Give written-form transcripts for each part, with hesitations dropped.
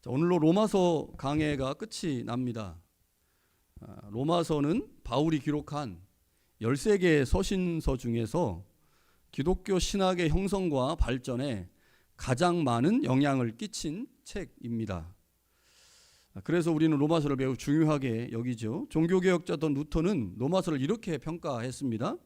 자, 오늘로 로마서 강해가 끝이 납니다. 로마서는 바울이 기록한 13개의 서신서 중에서 기독교 신학의 형성과 발전에 가장 많은 영향을 끼친 책입니다. 그래서 우리는 로마서를 매우 중요하게 여기죠. 종교개혁자던 루터는 로마서를 이렇게 평가했습니다.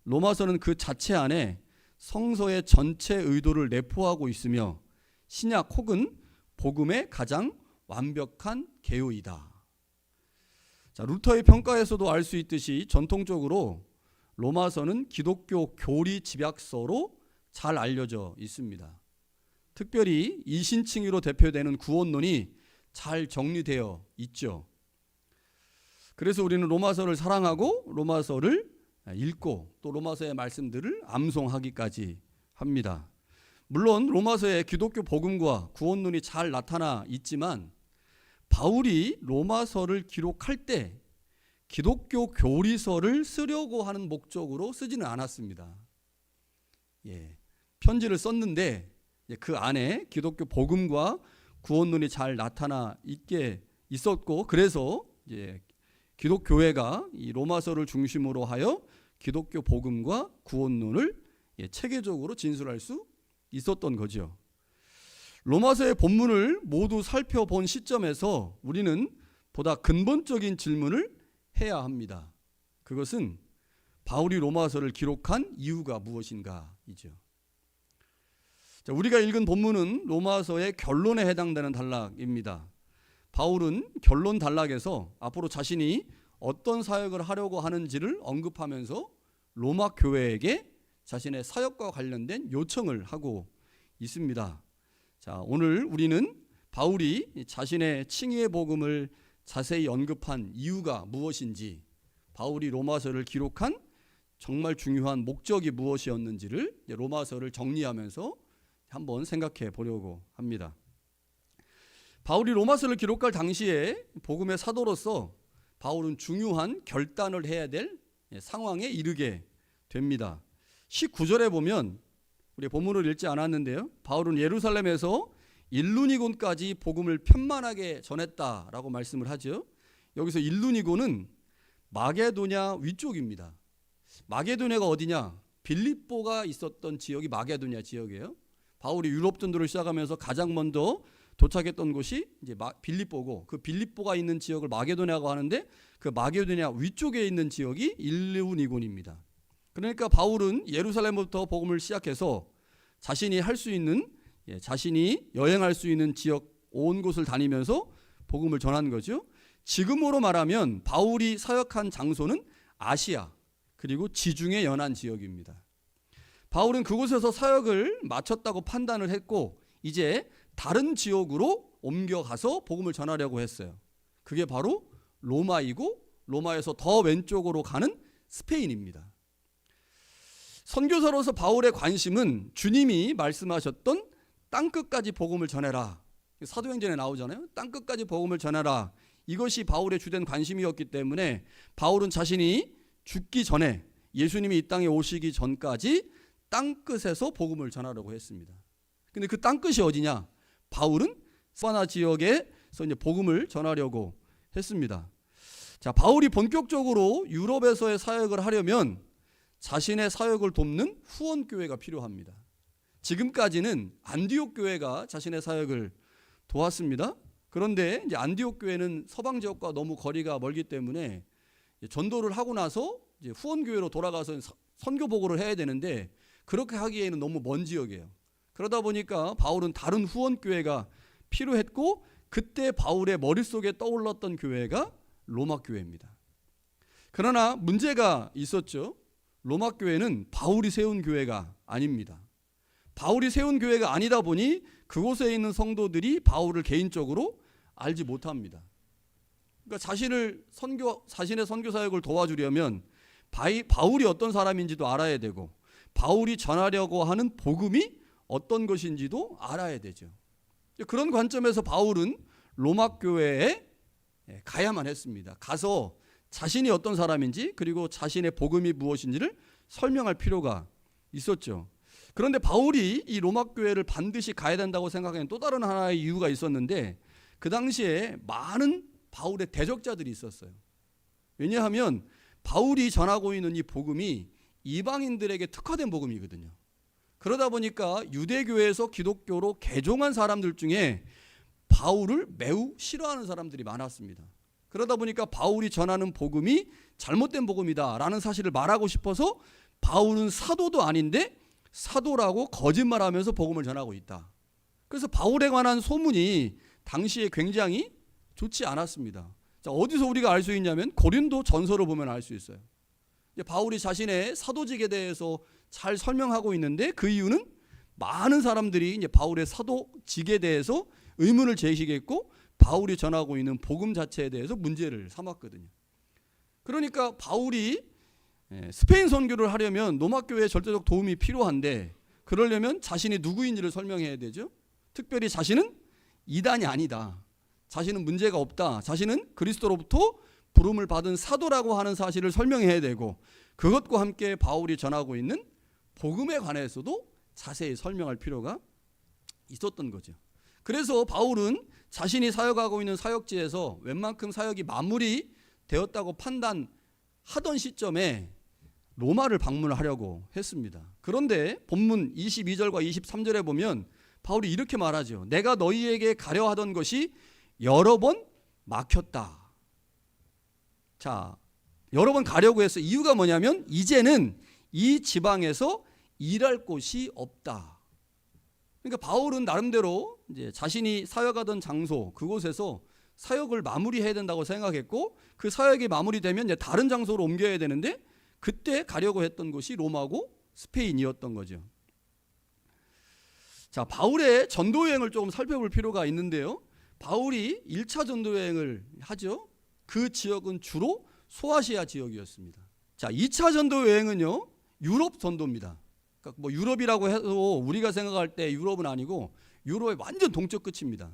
로마서는 그 자체 안에 성서의 전체 의도를 내포하고 있으며 신약 혹은 복음의 가장 완벽한 개요이다. 자, 루터의 평가에서도 알 수 있듯이 전통적으로 로마서는 기독교 교리 집약서로 잘 알려져 있습니다. 특별히 이신칭의로 대표되는 구원론이 잘 정리되어 있죠. 그래서 우리는 로마서를 사랑하고 로마서를 읽고 또 로마서의 말씀들을 암송하기까지 합니다. 물론 로마서에 기독교 복음과 구원론이 잘 나타나 있지만 바울이 로마서를 기록할 때 기독교 교리서를 쓰려고 하는 목적으로 쓰지는 않았습니다. 편지를 썼는데 그 안에 기독교 복음과 구원론이 잘 나타나 있게 있었고, 그래서 기독교회가 이 로마서를 중심으로 하여 기독교 복음과 구원론을 체계적으로 진술할 수 있었던 거죠. 로마서의 본문을 모두 살펴본 시점에서 우리는 보다 근본적인 질문을 해야 합니다. 그것은 바울이 로마서를 기록한 이유가 무엇인가이죠. 자, 우리가 읽은 본문은 로마서의 결론에 해당되는 단락입니다. 바울은 결론 단락에서 앞으로 자신이 어떤 사역을 하려고 하는지를 언급하면서 로마 교회에게 자신의 사역과 관련된 요청을 하고 있습니다. 자, 오늘 우리는 바울이 자신의 칭의의 복음을 자세히 언급한 이유가 무엇인지, 바울이 로마서를 기록한 정말 중요한 목적이 무엇이었는지를 로마서를 정리하면서 한번 생각해 보려고 합니다. 바울이 로마서를 기록할 당시에 복음의 사도로서 바울은 중요한 결단을 해야 될 상황에 이르게 됩니다. 19절에 보면, 우리 본문을 읽지 않았는데요, 바울은 예루살렘에서 일루니곤까지 복음을 편만하게 전했다라고 말씀을 하죠. 여기서 일루니곤은 마게도냐 위쪽입니다. 마게도냐가 어디냐? 빌립보가 있었던 지역이 마게도냐 지역이에요. 바울이 유럽 전도를 시작하면서 가장 먼저 도착했던 곳이 이제 빌립보고, 그 빌립보가 있는 지역을 마게도냐라고 하는데 그 마게도냐 위쪽에 있는 지역이 일루니곤입니다. 그러니까 바울은 예루살렘부터 복음을 시작해서 자신이 할 수 있는, 자신이 여행할 수 있는 지역 온 곳을 다니면서 복음을 전한 거죠. 지금으로 말하면 바울이 사역한 장소는 아시아 그리고 지중해 연안 지역입니다. 바울은 그곳에서 사역을 마쳤다고 판단을 했고 이제 다른 지역으로 옮겨가서 복음을 전하려고 했어요. 그게 바로 로마이고, 로마에서 더 왼쪽으로 가는 스페인입니다. 선교사로서 바울의 관심은 주님이 말씀하셨던 땅끝까지 복음을 전해라. 사도행전에 나오잖아요. 땅끝까지 복음을 전해라. 이것이 바울의 주된 관심이었기 때문에 바울은 자신이 죽기 전에, 예수님이 이 땅에 오시기 전까지 땅끝에서 복음을 전하려고 했습니다. 근데 그 땅끝이 어디냐? 바울은 스바나 지역에서 이제 복음을 전하려고 했습니다. 자, 바울이 본격적으로 유럽에서의 사역을 하려면 자신의 사역을 돕는 후원교회가 필요합니다. 지금까지는 안디옥 교회가 자신의 사역을 도왔습니다. 그런데 이제 안디옥 교회는 서방 지역과 너무 거리가 멀기 때문에 전도를 하고 나서 이제 후원교회로 돌아가서 선교복음을 해야 되는데 그렇게 하기에는 너무 먼 지역이에요. 그러다 보니까 바울은 다른 후원교회가 필요했고, 그때 바울의 머릿속에 떠올랐던 교회가 로마 교회입니다. 그러나 문제가 있었죠. 로마 교회는 바울이 세운 교회가 아닙니다. 바울이 세운 교회가 아니다 보니 그곳에 있는 성도들이 바울을 개인적으로 알지 못합니다. 그러니까 자신의 선교 사역을 도와주려면 바울이 어떤 사람인지도 알아야 되고, 바울이 전하려고 하는 복음이 어떤 것인지도 알아야 되죠. 그런 관점에서 바울은 로마 교회에 가야만 했습니다. 가서 자신이 어떤 사람인지 그리고 자신의 복음이 무엇인지를 설명할 필요가 있었죠. 그런데 바울이 이 로마 교회를 반드시 가야 된다고 생각하는 또 다른 하나의 이유가 있었는데, 그 당시에 많은 바울의 대적자들이 있었어요. 왜냐하면 바울이 전하고 있는 이 복음이 이방인들에게 특화된 복음이거든요. 그러다 보니까 유대교에서 기독교로 개종한 사람들 중에 바울을 매우 싫어하는 사람들이 많았습니다. 그러다 보니까 바울이 전하는 복음이 잘못된 복음이다라는 사실을 말하고 싶어서 바울은 사도도 아닌데 사도라고 거짓말하면서 복음을 전하고 있다. 그래서 바울에 관한 소문이 당시에 굉장히 좋지 않았습니다. 자, 어디서 우리가 알 수 있냐면 고린도 전서를 보면 알 수 있어요. 바울이 자신의 사도직에 대해서 잘 설명하고 있는데 그 이유는 많은 사람들이 이제 바울의 사도직에 대해서 의문을 제기했고 바울이 전하고 있는 복음 자체에 대해서 문제를 삼았거든요. 그러니까 바울이 스페인 선교를 하려면 로마 교회에 절대적 도움이 필요한데 그러려면 자신이 누구인지를 설명해야 되죠. 특별히 자신은 이단이 아니다. 자신은 문제가 없다. 자신은 그리스도로부터 부름을 받은 사도라고 하는 사실을 설명해야 되고 그것과 함께 바울이 전하고 있는 복음에 관해서도 자세히 설명할 필요가 있었던 거죠. 그래서 바울은 자신이 사역하고 있는 사역지에서 웬만큼 사역이 마무리되었다고 판단하던 시점에 로마를 방문하려고 했습니다. 그런데 본문 22절과 23절에 보면 바울이 이렇게 말하죠. 내가 너희에게 가려 하던 것이 여러 번 막혔다. 자, 여러 번 가려고 해서 이유가 뭐냐면 이제는 이 지방에서 일할 곳이 없다. 그러니까 바울은 나름대로 이제 자신이 사역하던 장소 그곳에서 사역을 마무리해야 된다고 생각했고 그 사역이 마무리되면 이제 다른 장소로 옮겨야 되는데 그때 가려고 했던 곳이 로마고 스페인이었던 거죠. 자, 바울의 전도 여행을 조금 살펴볼 필요가 있는데요. 바울이 1차 전도 여행을 하죠. 그 지역은 주로 소아시아 지역이었습니다. 자, 2차 전도 여행은요. 유럽 전도입니다. 그러니까 뭐 유럽이라고 해서 우리가 생각할 때 유럽은 아니고 유럽의 완전 동쪽 끝입니다.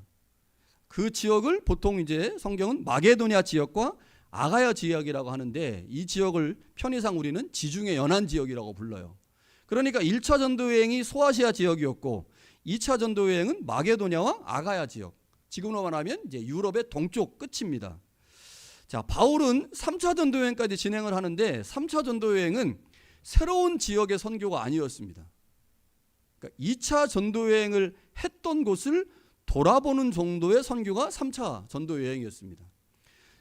그 지역을 보통 이제 성경은 마게도니아 지역과 아가야 지역이라고 하는데 이 지역을 편의상 우리는 지중해 연안 지역이라고 불러요. 그러니까 1차 전도 여행이 소아시아 지역이었고 2차 전도 여행은 마게도니아와 아가야 지역. 지금으로 말하면 이제 유럽의 동쪽 끝입니다. 자, 바울은 3차 전도 여행까지 진행을 하는데 3차 전도 여행은 새로운 지역의 선교가 아니었습니다. 그러니까 2차 전도 여행을 했던 곳을 돌아보는 정도의 선교가 3차 전도 여행이었습니다.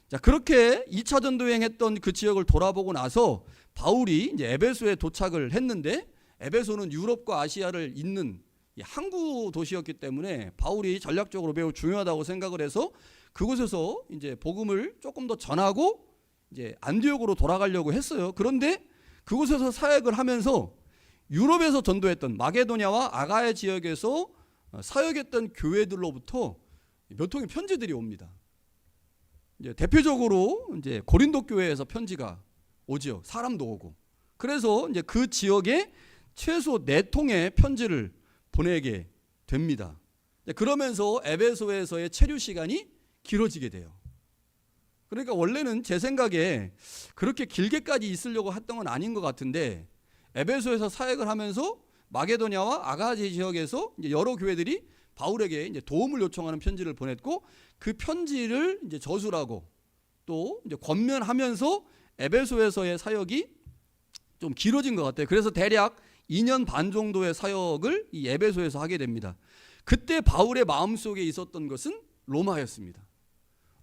자, 그렇게 2차 전도 여행했던 그 지역을 돌아보고 나서 바울이 이제 에베소에 도착을 했는데 에베소는 유럽과 아시아를 잇는 항구 도시였기 때문에 바울이 전략적으로 매우 중요하다고 생각을 해서 그곳에서 이제 복음을 조금 더 전하고 이제 안디옥으로 돌아가려고 했어요. 그런데 그곳에서 사역을 하면서 유럽에서 전도했던 마게도냐와 아가야 지역에서 사역했던 교회들로부터 몇 통의 편지들이 옵니다. 이제 대표적으로 이제 고린도 교회에서 편지가 오지요. 사람도 오고. 그래서 이제 그 지역에 최소 4통의 편지를 보내게 됩니다. 그러면서 에베소에서의 체류 시간이 길어지게 돼요. 그러니까 원래는 제 생각에 그렇게 길게까지 있으려고 했던 건 아닌 것 같은데 에베소에서 사역을 하면서 마게도냐와 아가야 지역에서 이제 여러 교회들이 바울에게 이제 도움을 요청하는 편지를 보냈고 그 편지를 이제 저술하고 또 이제 권면하면서 에베소에서의 사역이 좀 길어진 것 같아요. 그래서 대략 2년 반 정도의 사역을 이 에베소에서 하게 됩니다. 그때 바울의 마음속에 있었던 것은 로마였습니다.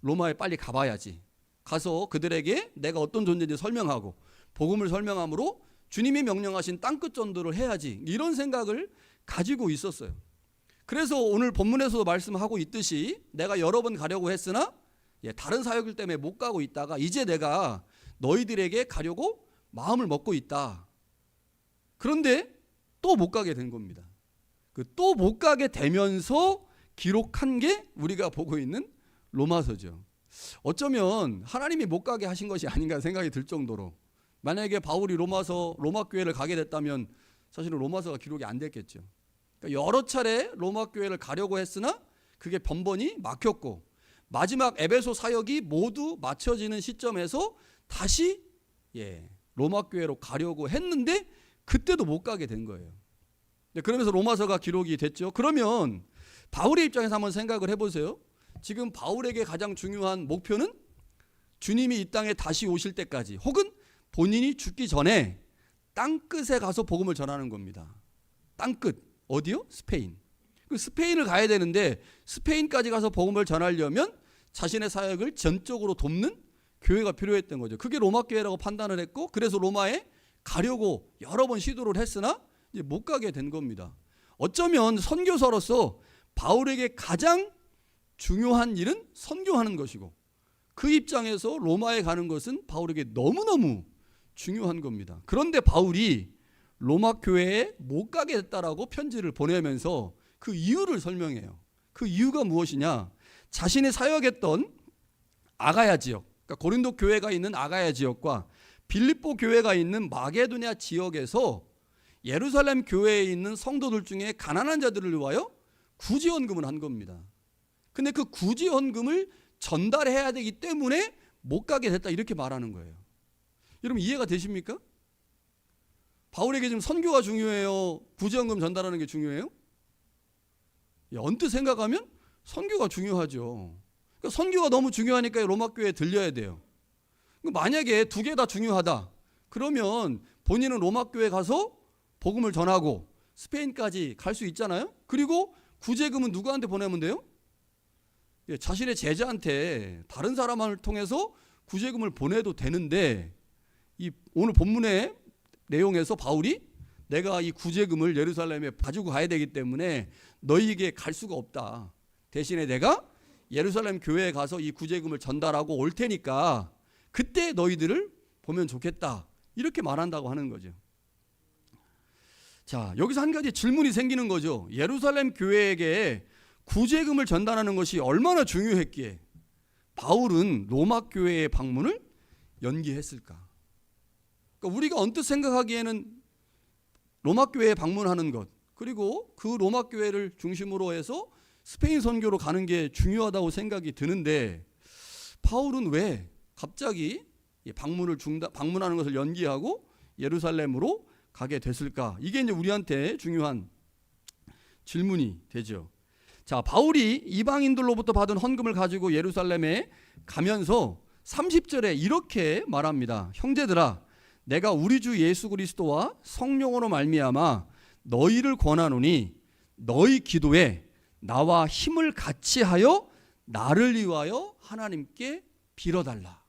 로마에 빨리 가봐야지. 가서 그들에게 내가 어떤 존재인지 설명하고 복음을 설명함으로 주님이 명령하신 땅끝 전도를 해야지. 이런 생각을 가지고 있었어요. 그래서 오늘 본문에서도 말씀하고 있듯이 내가 여러 번 가려고 했으나 다른 사역일 때문에 못 가고 있다가 이제 내가 너희들에게 가려고 마음을 먹고 있다. 그런데 또 못 가게 된 겁니다. 그 또 못 가게 되면서 기록한 게 우리가 보고 있는 로마서죠. 어쩌면 하나님이 못 가게 하신 것이 아닌가 생각이 들 정도로 만약에 바울이 로마 교회를 가게 됐다면 사실은 로마서가 기록이 안 됐겠죠. 그러니까 여러 차례 로마 교회를 가려고 했으나 그게 번번이 막혔고 마지막 에베소 사역이 모두 마쳐지는 시점에서 다시 로마 교회로 가려고 했는데 그때도 못 가게 된 거예요. 그러면서 로마서가 기록이 됐죠. 그러면 바울의 입장에서 한번 생각을 해보세요. 지금 바울에게 가장 중요한 목표는 주님이 이 땅에 다시 오실 때까지, 혹은 본인이 죽기 전에 땅끝에 가서 복음을 전하는 겁니다. 땅끝, 어디요? 스페인. 그 스페인을 가야 되는데 스페인까지 가서 복음을 전하려면 자신의 사역을 전적으로 돕는 교회가 필요했던 거죠. 그게 로마 교회라고 판단을 했고, 그래서 로마에 가려고 여러 번 시도를 했으나 이제 못 가게 된 겁니다. 어쩌면 선교사로서 바울에게 가장 중요한 일은 선교하는 것이고, 그 입장에서 로마에 가는 것은 바울에게 너무너무 중요한 겁니다. 그런데 바울이 로마 교회에 못 가게 됐다라고 편지를 보내면서 그 이유를 설명해요. 그 이유가 무엇이냐? 자신이 사역했던 아가야 지역, 그러니까 고린도 교회가 있는 아가야 지역과 빌립보 교회가 있는 마게도냐 지역에서 예루살렘 교회에 있는 성도들 중에 가난한 자들을 위하여 구제헌금을 한 겁니다. 근데 그 구제헌금을 전달해야 되기 때문에 못 가게 됐다, 이렇게 말하는 거예요. 여러분 이해가 되십니까? 바울에게 지금 선교가 중요해요? 구제헌금 전달하는 게 중요해요? 언뜻 생각하면 선교가 중요하죠. 그러니까 선교가 너무 중요하니까 로마 교회에 들려야 돼요. 만약에 두 개 다 중요하다, 그러면 본인은 로마 교회에 가서 복음을 전하고 스페인까지 갈 수 있잖아요. 그리고 구제금은 누구한테 보내면 돼요? 자신의 제자한테, 다른 사람을 통해서 구제금을 보내도 되는데, 이 오늘 본문의 내용에서 바울이 내가 이 구제금을 예루살렘에 가지고 가야 되기 때문에 너희에게 갈 수가 없다. 대신에 내가 예루살렘 교회에 가서 이 구제금을 전달하고 올 테니까 그때 너희들을 보면 좋겠다, 이렇게 말한다고 하는 거죠. 자, 여기서 한 가지 질문이 생기는 거죠. 예루살렘 교회에게 구제금을 전달하는 것이 얼마나 중요했기에 바울은 로마 교회의 방문을 연기했을까? 그러니까 우리가 언뜻 생각하기에는 로마 교회에 방문하는 것, 그리고 그 로마 교회를 중심으로 해서 스페인 선교로 가는 게 중요하다고 생각이 드는데, 바울은 왜 갑자기 방문하는 것을 연기하고 예루살렘으로 가게 됐을까? 이게 이제 우리한테 중요한 질문이 되죠. 자, 바울이 이방인들로부터 받은 헌금을 가지고 예루살렘에 가면서 30절에 이렇게 말합니다. 형제들아, 내가 우리 주 예수 그리스도와 성령으로 말미암아 너희를 권하노니 너희 기도에 나와 힘을 같이 하여 나를 위하여 하나님께 빌어달라.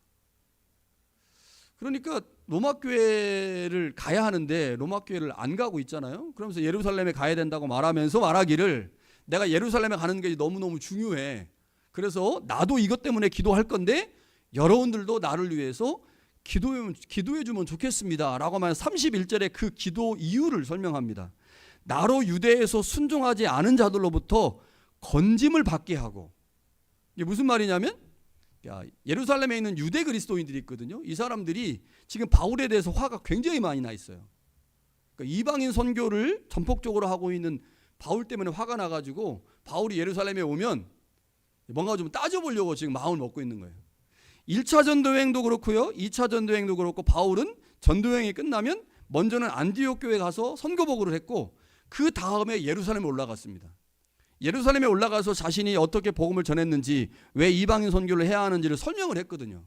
그러니까 로마 교회를 가야 하는데 로마 교회를 안 가고 있잖아요. 그러면서 예루살렘에 가야 된다고 말하면서 말하기를, 내가 예루살렘에 가는 게 너무너무 중요해. 그래서 나도 이것 때문에 기도할 건데 여러분들도 나를 위해서 기도해 주면 좋겠습니다 라고 하면 31절에 그 기도 이유를 설명합니다. 나로 유대에서 순종하지 않은 자들로부터 건짐을 받게 하고, 이게 무슨 말이냐면, 예루살렘에 있는 유대 그리스도인들이 있거든요. 이 사람들이 지금 바울에 대해서 화가 굉장히 많이 나 있어요. 그러니까 이방인 선교를 전폭적으로 하고 있는 바울 때문에 화가 나가지고 바울이 예루살렘에 오면 뭔가 좀 따져보려고 지금 마음을 먹고 있는 거예요. 1차 전도여행도 그렇고요, 2차 전도여행도 그렇고, 바울은 전도여행이 끝나면 먼저는 안디옥 교회에 가서 선교복음을 했고, 그 다음에 예루살렘에 올라갔습니다. 예루살렘에 올라가서 자신이 어떻게 복음을 전했는지, 왜 이방인 선교를 해야 하는지를 설명을 했거든요.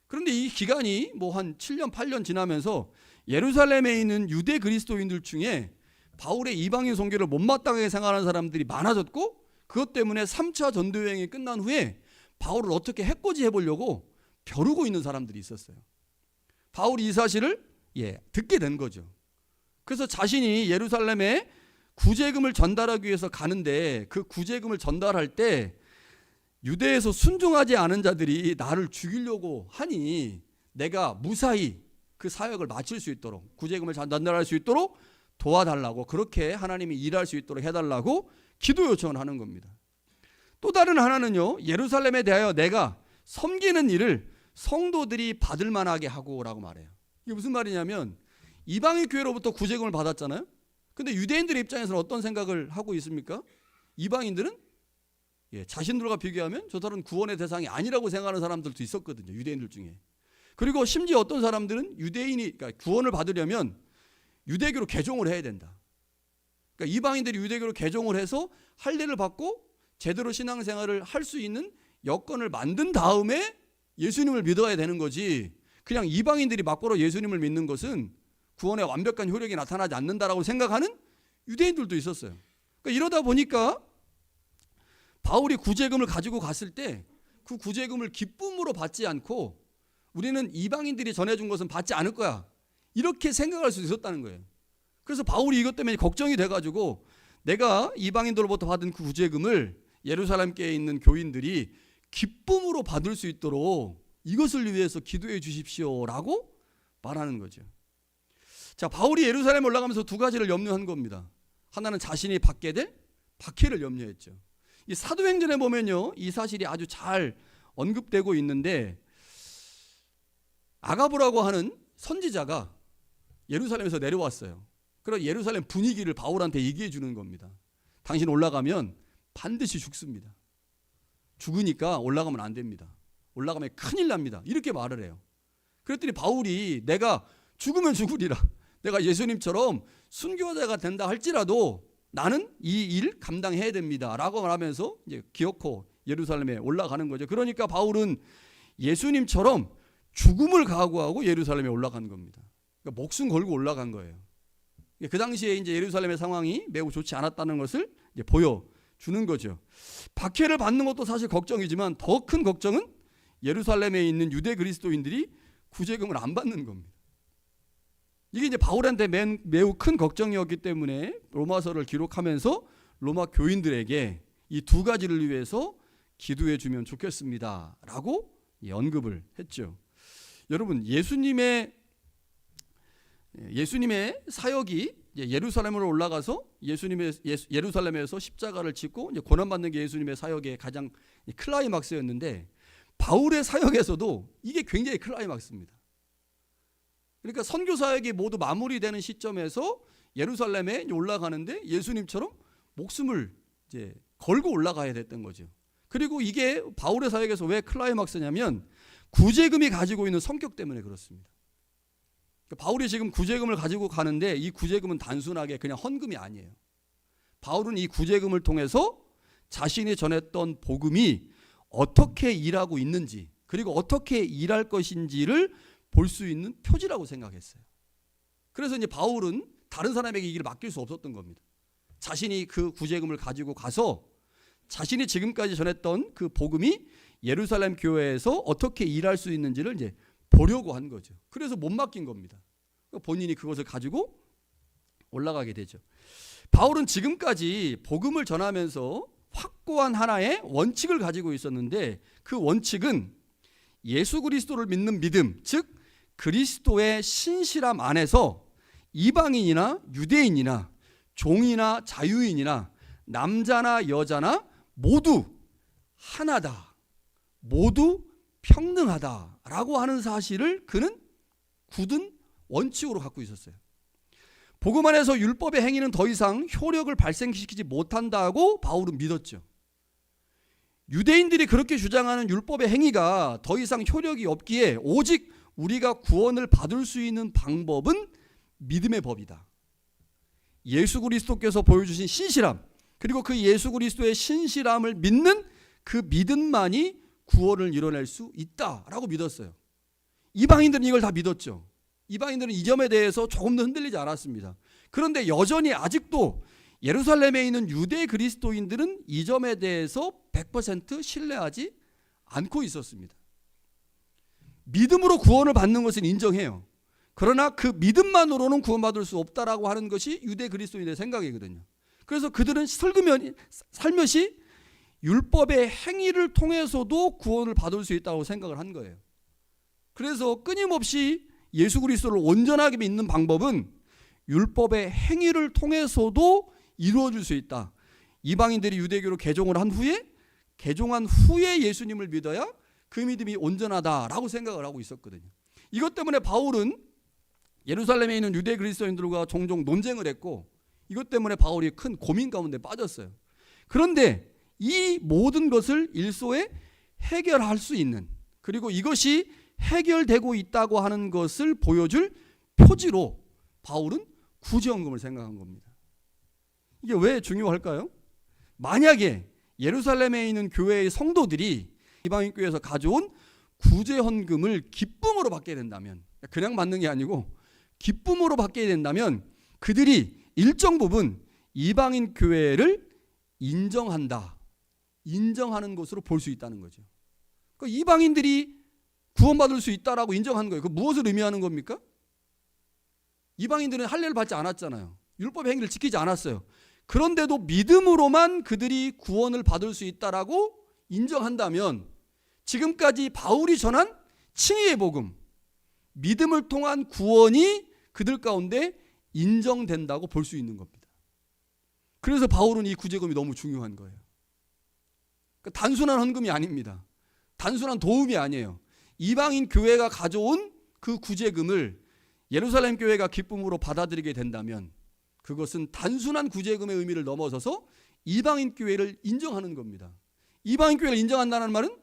그런데 이 기간이 뭐 한 7년 8년 지나면서 예루살렘에 있는 유대 그리스도인들 중에 바울의 이방인 선교를 못마땅하게 생각하는 사람들이 많아졌고, 그것 때문에 3차 전도여행이 끝난 후에 바울을 어떻게 해코지 해보려고 벼르고 있는 사람들이 있었어요. 바울이 이 사실을 듣게 된 거죠. 그래서 자신이 예루살렘에 구제금을 전달하기 위해서 가는데, 그 구제금을 전달할 때 유대에서 순종하지 않은 자들이 나를 죽이려고 하니 내가 무사히 그 사역을 마칠 수 있도록, 구제금을 전달할 수 있도록 도와달라고, 그렇게 하나님이 일할 수 있도록 해달라고 기도 요청을 하는 겁니다. 또 다른 하나는요, 예루살렘에 대하여 내가 섬기는 일을 성도들이 받을 만하게 하고 라고 말해요. 이게 무슨 말이냐면, 이방인 교회로부터 구제금을 받았잖아요. 근데 유대인들의 입장에서는 어떤 생각을 하고 있습니까? 이방인들은 자신들과 비교하면 저 사람은 구원의 대상이 아니라고 생각하는 사람들도 있었거든요, 유대인들 중에. 그리고 심지어 어떤 사람들은 그러니까 구원을 받으려면 유대교로 개종을 해야 된다. 그러니까 이방인들이 유대교로 개종을 해서 할례를 받고 제대로 신앙생활을 할 수 있는 여건을 만든 다음에 예수님을 믿어야 되는 거지, 그냥 이방인들이 막고로 예수님을 믿는 것은 구원의 완벽한 효력이 나타나지 않는다라고 생각하는 유대인들도 있었어요. 그러니까 이러다 보니까 바울이 구제금을 가지고 갔을 때 그 구제금을 기쁨으로 받지 않고 우리는 이방인들이 전해준 것은 받지 않을 거야, 이렇게 생각할 수 있었다는 거예요. 그래서 바울이 이것 때문에 걱정이 돼가지고 내가 이방인들로부터 받은 그 구제금을 예루살렘교회에 있는 교인들이 기쁨으로 받을 수 있도록 이것을 위해서 기도해 주십시오라고 말하는 거죠. 자, 바울이 예루살렘에 올라가면서 두 가지를 염려한 겁니다. 하나는 자신이 받게 될 박해를 염려했죠. 이 사도행전에 보면요, 이 사실이 아주 잘 언급되고 있는데, 아가보라고 하는 선지자가 예루살렘에서 내려왔어요. 그래서 예루살렘 분위기를 바울한테 얘기해 주는 겁니다. 당신 올라가면 반드시 죽습니다. 죽으니까 올라가면 안 됩니다. 올라가면 큰일 납니다. 이렇게 말을 해요. 그랬더니 바울이 내가 죽으면 죽으리라, 내가 예수님처럼 순교자가 된다 할지라도 나는 이 일 감당해야 됩니다 라고 말하면서 이제 기어코 예루살렘에 올라가는 거죠. 그러니까 바울은 예수님처럼 죽음을 각오하고 예루살렘에 올라간 겁니다. 그러니까 목숨 걸고 올라간 거예요. 그 당시에 이제 예루살렘의 상황이 매우 좋지 않았다는 것을 이제 보여주는 거죠. 박해를 받는 것도 사실 걱정이지만 더 큰 걱정은 예루살렘에 있는 유대 그리스도인들이 구제금을 안 받는 겁니다. 이게 이제 바울한테 매우 큰 걱정이었기 때문에 로마서를 기록하면서 로마 교인들에게 이 두 가지를 위해서 기도해 주면 좋겠습니다 라고 언급을 했죠. 여러분, 예수님의 사역이 예루살렘으로 올라가서 예루살렘에서 십자가를 짓고 이제 고난받는 게 예수님의 사역의 가장 클라이막스였는데, 바울의 사역에서도 이게 굉장히 클라이막스입니다. 그러니까 선교 사역이 모두 마무리되는 시점에서 예루살렘에 올라가는데 예수님처럼 목숨을 이제 걸고 올라가야 됐던 거죠. 그리고 이게 바울의 사역에서 왜 클라이막스냐면 구제금이 가지고 있는 성격 때문에 그렇습니다. 바울이 지금 구제금을 가지고 가는데 이 구제금은 단순하게 그냥 헌금이 아니에요. 바울은 이 구제금을 통해서 자신이 전했던 복음이 어떻게 일하고 있는지, 그리고 어떻게 일할 것인지를 볼 수 있는 표지라고 생각했어요. 그래서 이제 바울은 다른 사람에게 이 일을 맡길 수 없었던 겁니다. 자신이 그 구제금을 가지고 가서 자신이 지금까지 전했던 그 복음이 예루살렘 교회에서 어떻게 일할 수 있는지를 이제 보려고 한 거죠. 그래서 못 맡긴 겁니다. 본인이 그것을 가지고 올라가게 되죠. 바울은 지금까지 복음을 전하면서 확고한 하나의 원칙을 가지고 있었는데, 그 원칙은 예수 그리스도를 믿는 믿음, 즉 그리스도의 신실함 안에서 이방인이나 유대인이나 종이나 자유인이나 남자나 여자나 모두 하나다, 모두 평등하다라고 하는 사실을 그는 굳은 원칙으로 갖고 있었어요. 복음 안에서 율법의 행위는 더 이상 효력을 발생시키지 못한다고 바울은 믿었죠. 유대인들이 그렇게 주장하는 율법의 행위가 더 이상 효력이 없기에 오직 우리가 구원을 받을 수 있는 방법은 믿음의 법이다. 예수 그리스도께서 보여주신 신실함, 그리고 그 예수 그리스도의 신실함을 믿는 그 믿음만이 구원을 이뤄낼 수 있다라고 믿었어요. 이방인들은 이걸 다 믿었죠. 이방인들은 이 점에 대해서 조금도 흔들리지 않았습니다. 그런데 여전히 아직도 예루살렘에 있는 유대 그리스도인들은 이 점에 대해서 100% 신뢰하지 않고 있었습니다. 믿음으로 구원을 받는 것은 인정해요. 그러나 그 믿음만으로는 구원받을 수 없다라고 하는 것이 유대 그리스도인의 생각이거든요. 그래서 그들은 살며시 율법의 행위를 통해서도 구원을 받을 수 있다고 생각을 한 거예요. 그래서 끊임없이 예수 그리스도를 온전하게 믿는 방법은 율법의 행위를 통해서도 이루어질 수 있다. 이방인들이 유대교로 개종한 후에 예수님을 믿어야 그 믿음이 온전하다라고 생각을 하고 있었거든요. 이것 때문에 바울은 예루살렘에 있는 유대 그리스도인들과 종종 논쟁을 했고, 이것 때문에 바울이 큰 고민 가운데 빠졌어요. 그런데 이 모든 것을 일소에 해결할 수 있는, 그리고 이것이 해결되고 있다고 하는 것을 보여줄 표지로 바울은 구제헌금을 생각한 겁니다. 이게 왜 중요할까요? 만약에 예루살렘에 있는 교회의 성도들이 이방인 교회에서 가져온 구제 헌금을 기쁨으로 받게 된다면, 그냥 받는 게 아니고 기쁨으로 받게 된다면 그들이 일정 부분 이방인 교회를 인정하는 것으로 볼 수 있다는 거죠. 그러니까 이방인들이 구원받을 수 있다라고 인정한 거예요. 그 무엇을 의미하는 겁니까? 이방인들은 할례를 받지 않았잖아요. 율법의 행위를 지키지 않았어요. 그런데도 믿음으로만 그들이 구원을 받을 수 있다라고 인정한다면 지금까지 바울이 전한 칭의의 복음, 믿음을 통한 구원이 그들 가운데 인정된다고 볼 수 있는 겁니다. 그래서 바울은 이 구제금이 너무 중요한 거예요. 그러니까 단순한 헌금이 아닙니다. 단순한 도움이 아니에요. 이방인 교회가 가져온 그 구제금을 예루살렘 교회가 기쁨으로 받아들이게 된다면 그것은 단순한 구제금의 의미를 넘어서서 이방인 교회를 인정하는 겁니다. 이방인 교회를 인정한다는 말은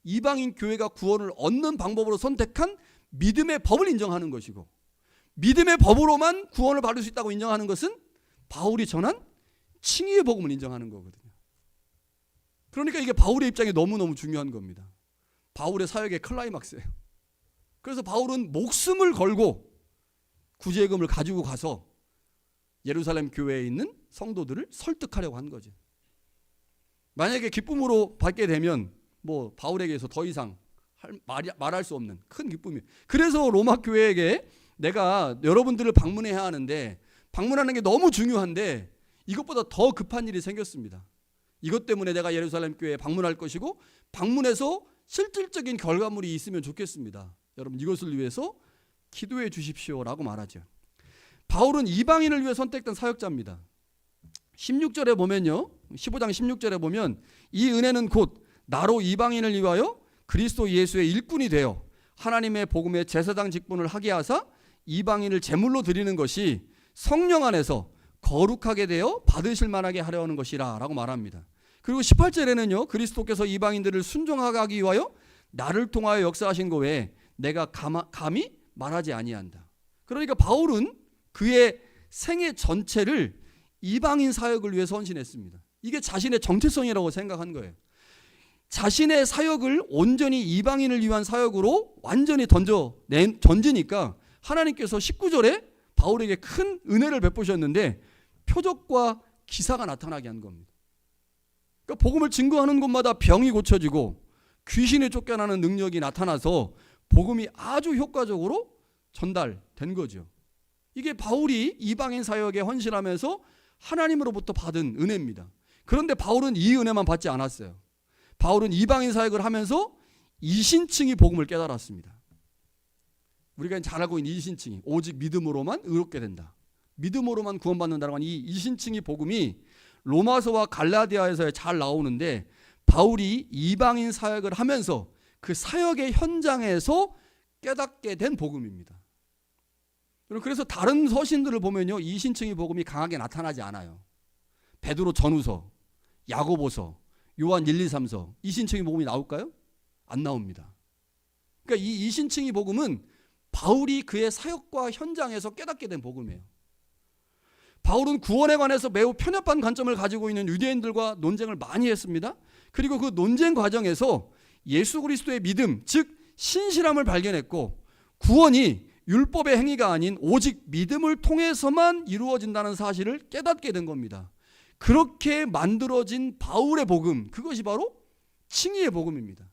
이방인 교회가 구원을 얻는 방법으로 선택한 믿음의 법을 인정하는 것이고, 믿음의 법으로만 구원을 받을 수 있다고 인정하는 것은 바울이 전한 칭의의 복음을 인정하는 거거든요. 그러니까 이게 바울의 입장에 너무너무 중요한 겁니다. 바울의 사역의 클라이막스예요. 그래서 바울은 목숨을 걸고 구제금을 가지고 가서 예루살렘 교회에 있는 성도들을 설득하려고 한 거죠. 만약에 기쁨으로 받게 되면 뭐 바울에게서 더 이상 말할 수 없는 큰 기쁨이에요. 그래서 로마 교회에게 내가 여러분들을 방문해야 하는데, 방문하는 게 너무 중요한데 이것보다 더 급한 일이 생겼습니다. 이것 때문에 내가 예루살렘 교회에 방문할 것이고, 방문해서 실질적인 결과물이 있으면 좋겠습니다. 여러분 이것을 위해서 기도해 주십시오라고 말하죠. 바울은 이방인을 위해 선택된 사역자입니다. 16절에 보면요, 15장 16절에 보면 이 은혜는 곧 나로 이방인을 위하여 그리스도 예수의 일꾼이 되어 하나님의 복음의 제사장 직분을 하게 하사 이방인을 제물로 드리는 것이 성령 안에서 거룩하게 되어 받으실 만하게 하려 하는 것이라 라고 말합니다. 그리고 18절에는요, 그리스도께서 이방인들을 순종하게 하기 위하여 나를 통하여 역사하신 것 외에 내가 감히 말하지 아니한다. 그러니까 바울은 그의 생애 전체를 이방인 사역을 위해서 헌신했습니다. 이게 자신의 정체성이라고 생각한 거예요. 자신의 사역을 온전히 이방인을 위한 사역으로 완전히 던지니까 하나님께서 19절에 바울에게 큰 은혜를 베푸셨는데 표적과 기사가 나타나게 한 겁니다. 그러니까 복음을 증거하는 곳마다 병이 고쳐지고 귀신이 쫓겨나는 능력이 나타나서 복음이 아주 효과적으로 전달된 거죠. 이게 바울이 이방인 사역에 헌신하면서 하나님으로부터 받은 은혜입니다. 그런데 바울은 이 은혜만 받지 않았어요. 바울은 이방인 사역을 하면서 이신칭의 복음을 깨달았습니다. 우리가 잘 알고 있는 이신칭이 오직 믿음으로만 의롭게 된다, 믿음으로만 구원받는다라고 하는 이 이신칭의 복음이 로마서와 갈라디아에서 잘 나오는데, 바울이 이방인 사역을 하면서 그 사역의 현장에서 깨닫게 된 복음입니다. 그래서 다른 서신들을 보면요, 이신칭의 복음이 강하게 나타나지 않아요. 베드로 전후서, 야고보서, 요한 1, 2, 3서 이신칭의 복음이 나올까요? 안 나옵니다. 그러니까 이 이신칭의 복음은 바울이 그의 사역과 현장에서 깨닫게 된 복음이에요. 바울은 구원에 관해서 매우 편협한 관점을 가지고 있는 유대인들과 논쟁을 많이 했습니다. 그리고 그 논쟁 과정에서 예수 그리스도의 믿음, 즉 신실함을 발견했고, 구원이 율법의 행위가 아닌 오직 믿음을 통해서만 이루어진다는 사실을 깨닫게 된 겁니다. 그렇게 만들어진 바울의 복음, 그것이 바로 칭의의 복음입니다.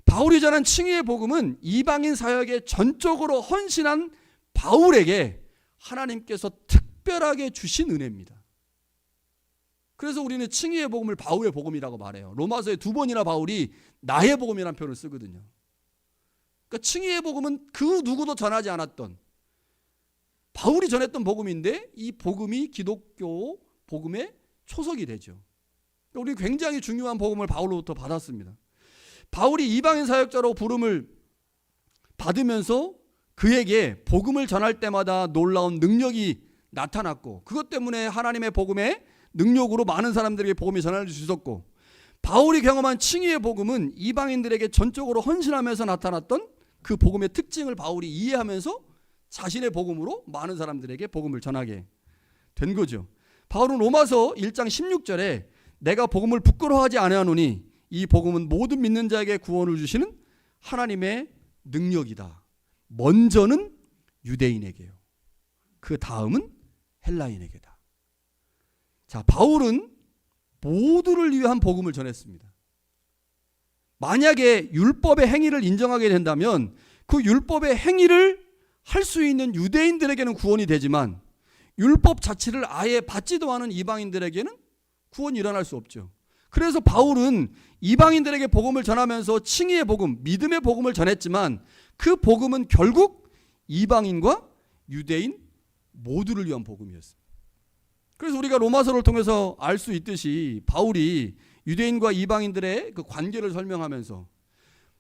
바울이 전한 칭의의 복음은 이방인 사역에 전적으로 헌신한 바울에게 하나님께서 특별하게 주신 은혜입니다. 그래서 우리는 칭의의 복음을 바울의 복음이라고 말해요. 로마서에 2번이나 바울이 나의 복음이라는 표현을 쓰거든요. 그러니까 칭의의 복음은 그 누구도 전하지 않았던, 바울이 전했던 복음인데 이 복음이 기독교 복음의 초석이 되죠. 그러니까 우리는 굉장히 중요한 복음을 바울로부터 받았습니다. 바울이 이방인 사역자로 부름을 받으면서 그에게 복음을 전할 때마다 놀라운 능력이 나타났고, 그것 때문에 하나님의 복음의 능력으로 많은 사람들에게 복음이 전할 수 있었고, 바울이 경험한 칭의의 복음은 이방인들에게 전적으로 헌신하면서 나타났던 그 복음의 특징을 바울이 이해하면서 자신의 복음으로 많은 사람들에게 복음을 전하게 된 거죠. 바울은 로마서 1장 16절에 내가 복음을 부끄러워하지 아니하노니 이 복음은 모든 믿는 자에게 구원을 주시는 하나님의 능력이다. 먼저는 유대인에게요. 그 다음은 헬라인에게다. 자, 바울은 모두를 위한 복음을 전했습니다. 만약에 율법의 행위를 인정하게 된다면 그 율법의 행위를 할 수 있는 유대인들에게는 구원이 되지만 율법 자체를 아예 받지도 않은 이방인들에게는 구원이 일어날 수 없죠. 그래서 바울은 이방인들에게 복음을 전하면서 칭의의 복음, 믿음의 복음을 전했지만 그 복음은 결국 이방인과 유대인 모두를 위한 복음이었습니다. 그래서 우리가 로마서를 통해서 알 수 있듯이 바울이 유대인과 이방인들의 그 관계를 설명하면서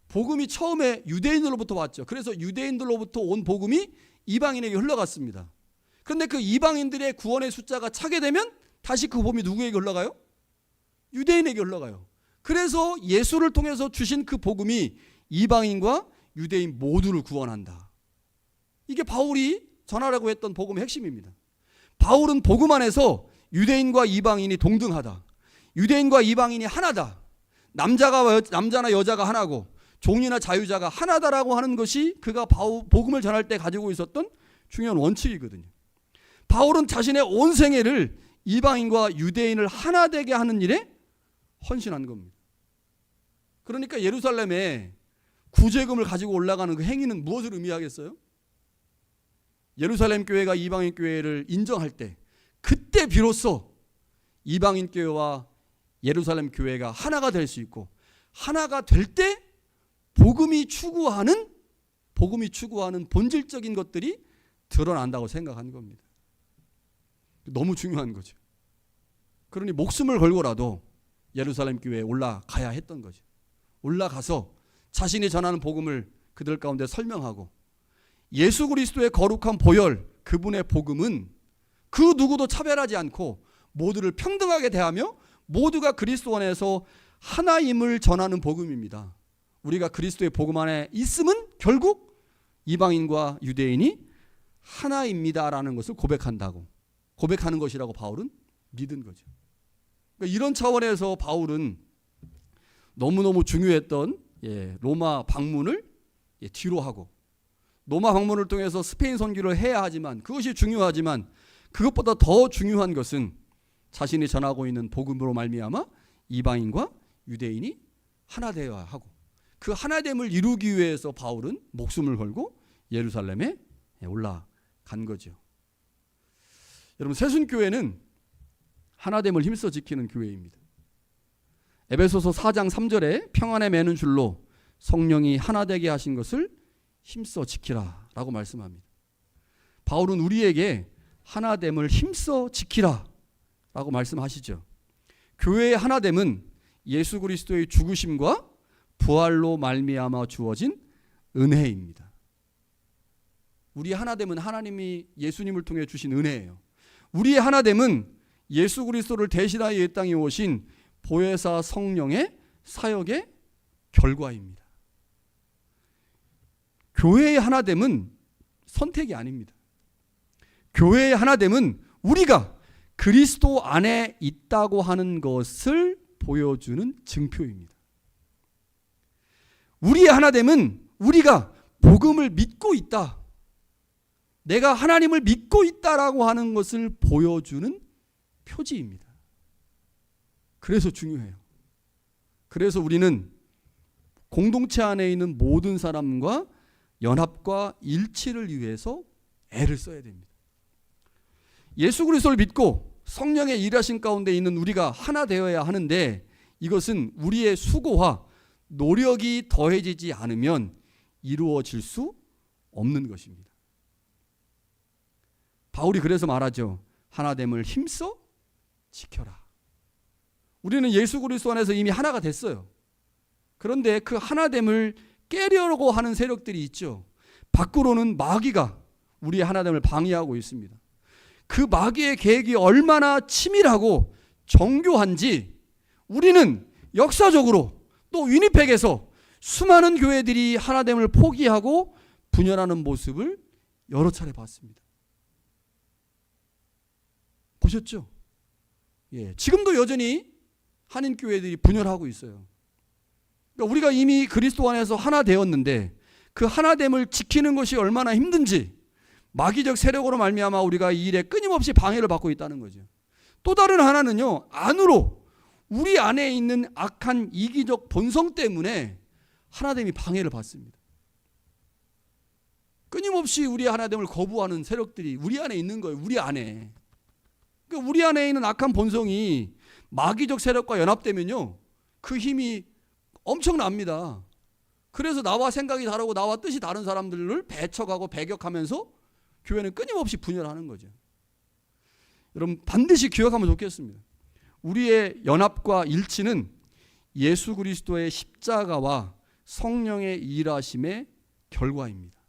복음이 처음에 유대인들로부터 왔죠. 그래서 유대인들로부터 온 복음이 이방인에게 흘러갔습니다. 그런데 그 이방인들의 구원의 숫자가 차게 되면 다시 그 복음이 누구에게 흘러가요? 유대인에게 흘러가요. 그래서 예수를 통해서 주신 그 복음이 이방인과 유대인 모두를 구원한다. 이게 바울이 전하라고 했던 복음의 핵심입니다. 바울은 복음 안에서 유대인과 이방인이 동등하다. 유대인과 이방인이 하나다. 남자나 여자가 하나고 종이나 자유자가 하나다라고 하는 것이 그가 복음을 전할 때 가지고 있었던 중요한 원칙이거든요. 바울은 자신의 온 생애를 이방인과 유대인을 하나 되게 하는 일에 헌신한 겁니다. 그러니까 예루살렘에 구제금을 가지고 올라가는 그 행위는 무엇을 의미하겠어요? 예루살렘 교회가 이방인 교회를 인정할 때 그때 비로소 이방인 교회와 예루살렘 교회가 하나가 될 수 있고 하나가 될 때 복음이 추구하는 본질적인 것들이 드러난다고 생각하는 겁니다. 너무 중요한 거죠. 그러니 목숨을 걸고라도 예루살렘 교회에 올라가야 했던 거죠. 올라가서 자신이 전하는 복음을 그들 가운데 설명하고 예수 그리스도의 거룩한 보혈, 그분의 복음은 그 누구도 차별하지 않고 모두를 평등하게 대하며 모두가 그리스도 안에서 하나임을 전하는 복음입니다. 우리가 그리스도의 복음 안에 있음은 결국 이방인과 유대인이 하나입니다라는 것을 고백하는 것이라고 바울은 믿은 거죠. 그러니까 이런 차원에서 바울은 너무너무 중요했던 로마 방문을 뒤로 하고 로마 방문을 통해서 스페인 선교를 해야 하지만 그것이 중요하지만 그것보다 더 중요한 것은 자신이 전하고 있는 복음으로 말미암아 이방인과 유대인이 하나 되어야 하고 그 하나됨을 이루기 위해서 바울은 목숨을 걸고 예루살렘에 올라간 거죠. 여러분 새순교회는 하나됨을 힘써 지키는 교회입니다. 에베소서 4장 3절에 평안에 매는 줄로 성령이 하나 되게 하신 것을 힘써 지키라 라고 말씀합니다. 바울은 우리에게 하나됨을 힘써 지키라 라고 말씀하시죠. 교회의 하나됨은 예수 그리스도의 죽으심과 부활로 말미암아 주어진 은혜입니다. 우리의 하나됨은 하나님이 예수님을 통해 주신 은혜예요. 우리의 하나됨은 예수 그리스도를 대신하여 이 땅에 오신 보혜사 성령의 사역의 결과입니다. 교회의 하나됨은 선택이 아닙니다. 교회의 하나됨은 우리가 그리스도 안에 있다고 하는 것을 보여주는 증표입니다. 우리의 하나됨은 우리가 복음을 믿고 있다. 내가 하나님을 믿고 있다라고 하는 것을 보여주는 표지입니다. 그래서 중요해요. 그래서 우리는 공동체 안에 있는 모든 사람과 연합과 일치를 위해서 애를 써야 됩니다. 예수 그리스도를 믿고 성령의 일하신 가운데 있는 우리가 하나 되어야 하는데 이것은 우리의 수고와 노력이 더해지지 않으면 이루어질 수 없는 것입니다. 바울이 그래서 말하죠. 하나됨을 힘써 지켜라. 우리는 예수 그리스도 안에서 이미 하나가 됐어요. 그런데 그 하나됨을 깨려고 하는 세력들이 있죠. 밖으로는 마귀가 우리의 하나됨을 방해하고 있습니다. 그 마귀의 계획이 얼마나 치밀하고 정교한지 우리는 역사적으로 또 위니펙에서 수많은 교회들이 하나됨을 포기하고 분열하는 모습을 여러 차례 봤습니다. 보셨죠? 지금도 여전히 한인 교회들이 분열하고 있어요. 그러니까 우리가 이미 그리스도 안에서 하나 되었는데 그 하나됨을 지키는 것이 얼마나 힘든지 마귀적 세력으로 말미암아 우리가 이 일에 끊임없이 방해를 받고 있다는 거죠. 또 다른 하나는요, 안으로 우리 안에 있는 악한 이기적 본성 때문에 하나됨이 방해를 받습니다. 끊임없이 우리 하나됨을 거부하는 세력들이 우리 안에 있는 거예요. 우리 안에. 그러니까 우리 안에 있는 악한 본성이 마귀적 세력과 연합되면요, 그 힘이 엄청납니다. 그래서 나와 생각이 다르고 나와 뜻이 다른 사람들을 배척하고 배격하면서 교회는 끊임없이 분열하는 거죠. 여러분 반드시 기억하면 좋겠습니다. 우리의 연합과 일치는 예수 그리스도의 십자가와 성령의 일하심의 결과입니다.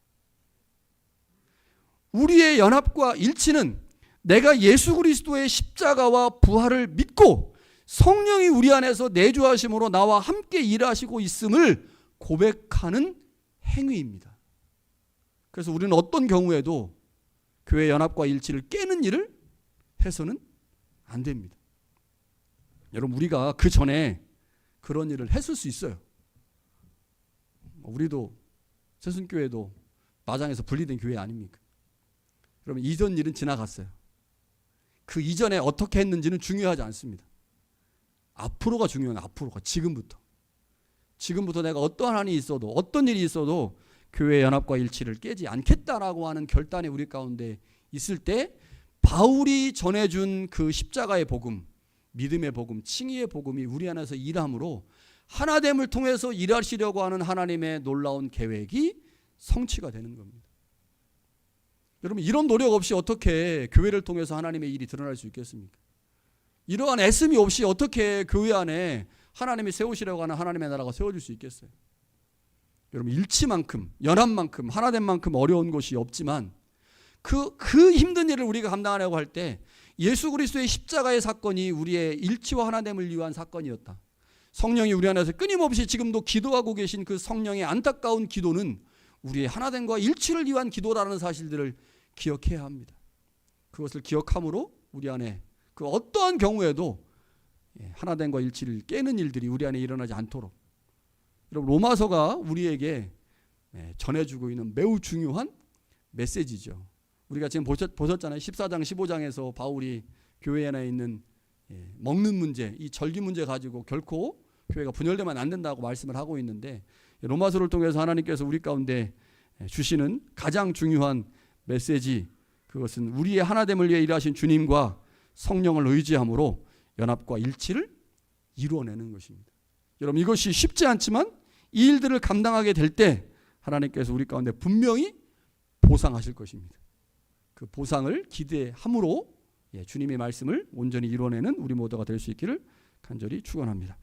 우리의 연합과 일치는 내가 예수 그리스도의 십자가와 부활을 믿고 성령이 우리 안에서 내주하심으로 나와 함께 일하시고 있음을 고백하는 행위입니다. 그래서 우리는 어떤 경우에도 교회 연합과 일치를 깨는 일을 해서는 안 됩니다. 여러분 우리가 그 전에 그런 일을 했을 수 있어요. 우리도 새순교회도 마장에서 분리된 교회 아닙니까? 그러면 이전 일은 지나갔어요. 그 이전에 어떻게 했는지는 중요하지 않습니다. 앞으로가 중요한 거예요. 앞으로가 지금부터 내가 어떠한 한이 있어도 어떤 일이 있어도 교회 연합과 일치를 깨지 않겠다라고 하는 결단이 우리 가운데 있을 때 바울이 전해준 그 십자가의 복음, 믿음의 복음, 칭의의 복음이 우리 안에서 일함으로 하나됨을 통해서 일하시려고 하는 하나님의 놀라운 계획이 성취가 되는 겁니다. 여러분 이런 노력 없이 어떻게 교회를 통해서 하나님의 일이 드러날 수 있겠습니까? 이러한 애씀이 없이 어떻게 교회 안에 하나님이 세우시려고 하는 하나님의 나라가 세워질 수 있겠어요? 여러분 일치만큼 연합만큼 하나됨만큼 어려운 것이 없지만 그 힘든 일을 우리가 감당하려고 할 때 예수 그리스도의 십자가의 사건이 우리의 일치와 하나됨을 위한 사건이었다. 성령이 우리 안에서 끊임없이 지금도 기도하고 계신 그 성령의 안타까운 기도는 우리의 하나됨과 일치를 위한 기도라는 사실들을 기억해야 합니다. 그것을 기억함으로 우리 안에 그 어떠한 경우에도 하나됨과 일치를 깨는 일들이 우리 안에 일어나지 않도록 여러분 로마서가 우리에게 전해주고 있는 매우 중요한 메시지죠. 우리가 지금 보셨잖아요. 14장 15장에서 바울이 교회 안에 있는 먹는 문제, 이 절기 문제 가지고 결코 교회가 분열되면 안 된다고 말씀을 하고 있는데 로마서를 통해서 하나님께서 우리 가운데 주시는 가장 중요한 메시지, 그것은 우리의 하나됨을 위해 일하신 주님과 성령을 의지함으로 연합과 일치를 이루어내는 것입니다. 여러분 이것이 쉽지 않지만 이 일들을 감당하게 될 때 하나님께서 우리 가운데 분명히 보상하실 것입니다. 그 보상을 기대함으로 주님의 말씀을 온전히 이루어내는 우리 모두가 될 수 있기를 간절히 축원합니다.